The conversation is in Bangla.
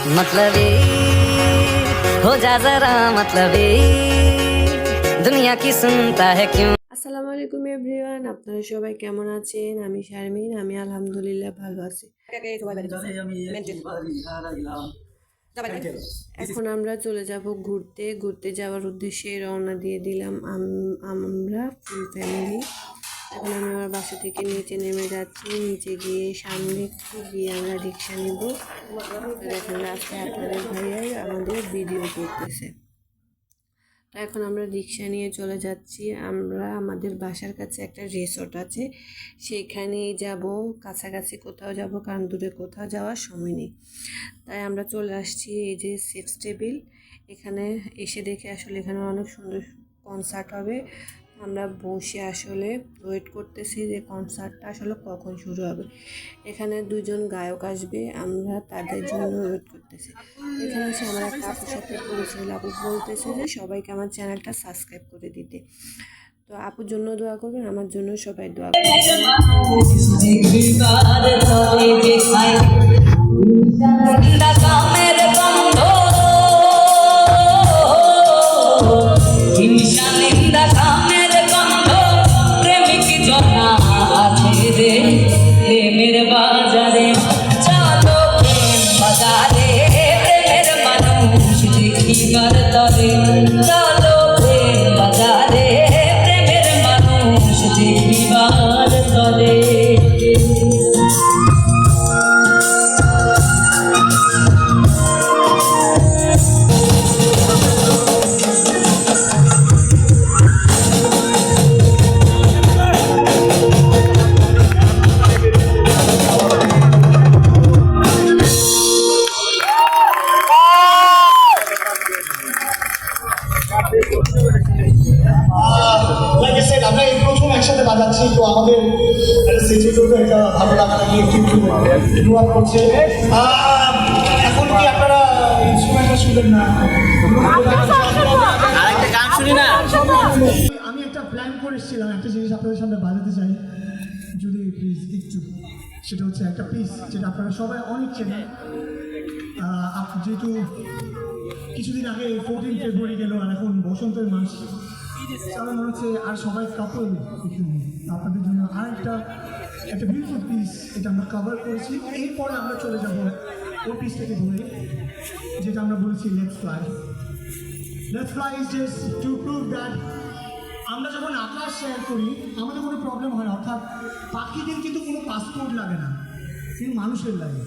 मतलबी हो जा जरा मतलबी दुनिया की सुनता है क्यों। আসসালামু আলাইকুম এভরিওয়ান, আপনারা সবাই কেমন আছেন? আমি শারমিন, আমি আলহামদুলিল্লাহ ভালো আছি। এখন আমরা চলে যাব ঘুরতে। ঘুরতে যাওয়ার উদ্দেশ্যে রওনা দিয়ে দিলাম আমরা ফুল ফ্যামিলি। এখন আমি আমার বাসা থেকে নিচে নেমে যাচ্ছি। নিচে গিয়ে সামনে গিয়ে আমরা রিক্সা নিব। এখন রাস্তায় আপনাদের ভাইয়াই আমাদের ভিডিও করতেছে। তো এখন আমরা রিক্সা নিয়ে চলে যাচ্ছি। আমরা আমাদের বাসার কাছে একটা রিসোর্ট আছে, সেখানেই যাব। কাছাকাছি কোথাও যাব, কারণ দূরে কোথাও যাওয়ার সময় নেই। তাই আমরা চলে আসছি এই যে সিক্স টেবিল। এখানে এসে দেখে আসলে এখানে অনেক সুন্দর কনসার্ট হবে। আমরা বসে আসলে ওয়েট করতেছি যে কনসার্টটা আসলে কখন শুরু হবে। এখানে দুজন গায়ক আসবে, আমরা তাদের জন্য ওয়েট করতেছি। এখানে এসে আমার একটা আপুর সাথে পরিচয়। আপু বলতেছে যে সবাইকে আমার চ্যানেলটা সাবস্ক্রাইব করে দিতে। তো আপুর জন্য দোয়া করবেন, আমার জন্য সবাই দোয়া প্রেমের বাজারে চলো প্রেম বাজারে প্রেমের মানুষ দেখিবার তরে চলো প্রেম বাজারে প্রেমের মানুষ দেখিবার তরে। আমরা এই প্রথম একসাথে বাজাচ্ছি, তো আমাদের একটা সেটি করতে একটা ভালো লাগা লাগে, একটু অনুভব করছে। এখন কি আপনারা ইনস্ট্রুমেন্টটা শুনবেন না? আরেকটা গান শুনি না। আমি একটা প্ল্যান করে এসেছিলাম, একটা জিনিস আপনাদের সামনে বাজাতে চাই, যদি প্লিজ একটু। সেটা হচ্ছে একটা পিস যেটা আপনারা সবাই অনেক চেনেন। যেহেতু কিছুদিন আগে 14 ফেব্রুয়ারি গেল, আর এখন বসন্তের মাস, আমার মনে হচ্ছে আর সবাই কাপল। আপনাদের জন্য আর একটা বিউটিফুল পিস এটা আমরা কভার করেছি। এরপরে আমরা চলে যাব ওই পিস থেকে ধরে, যেটা আমরা বলেছি let's fly. Let's fly is just to prove that আমরা যখন আকাশ শেয়ার করি আমাদের কোনো প্রবলেম হয় না। অর্থাৎ পাখিদের কিন্তু কোনো পাসপোর্ট লাগে না, কিন্তু মানুষের লাগে।